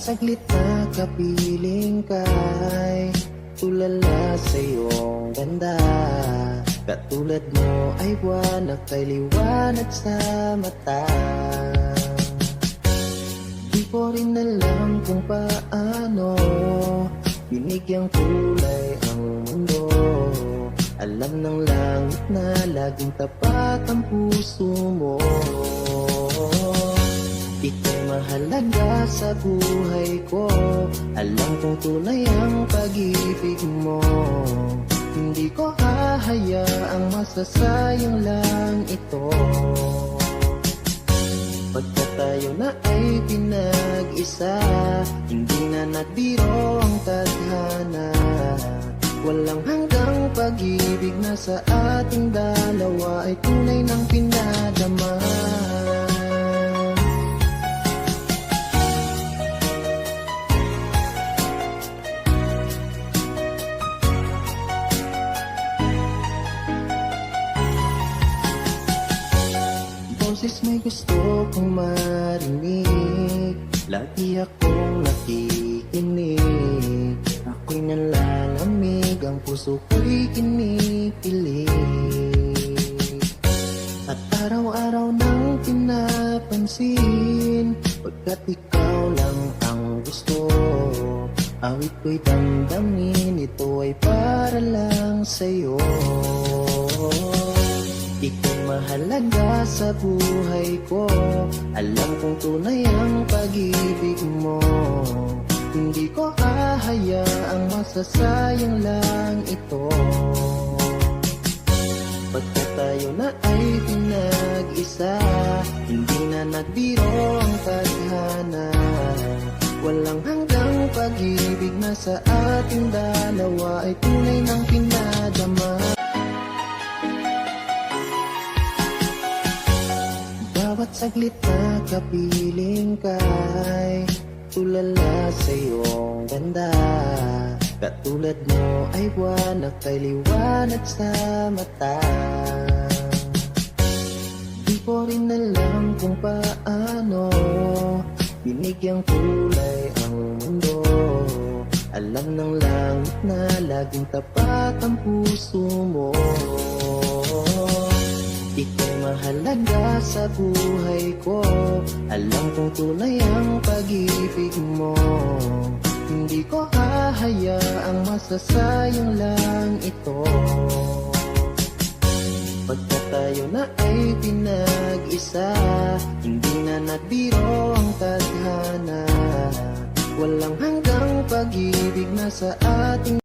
saglit na kapiling ka'y tulala sa iyong ganda. Katulad mo ay buwan na kay liwanag sa mata. Di ko rin alam kung paano binigyang kulay ang mundo. Alam ng langit na laging tapat ang puso mo. Ika'y mahalaga sa buhay ko. Alam kong tunay ang pag-ibig mo. Hindi ko hahayaang masasayang lang ito. Pagka tayo na ay pinag-isa, hindi na nagbiro ang tadhana. Walang hanggang pag-ibig na sa ating dalawa ay tunay ng pinadama. Boses may gusto kong marinig, lagi akong nakikinig. Ako'y nalalamig, ang puso ko'y kinikilig. At araw-araw nang pinapansin, pagkat ikaw lang ang gusto. Awit ko'y damdamin, ito ay para lang sa'yo. Ika'y mahalaga sa buhay ko. Alam kong tunay ang pag-ibig mo. Hindi ko hahayaang masasayang lang ito. Pagka tayo na ay pinag-isa, hindi na nagbiro ang tadhana. Walang hanggang pag-ibig na sa ating dalawa ay tunay ng pinadama. Bawat saglit na kapiling ka'y tulala sa iyong ganda. Katulad mo ay buwan na kay liwanag sa mata. Di ko rin alam kung paano binigyang kulay ang mundo. Alam ng langit na laging tapat ang puso mo. Ika'y mahalaga sa buhay ko. Alam kong tunay ang pag-ibig mo. Hindi ko hahayaang masasayang lang ito. Pagka tayo na ay pinag-isa, hindi na nagbiro ang tadhana. Walang hanggang pag-ibig na sa ating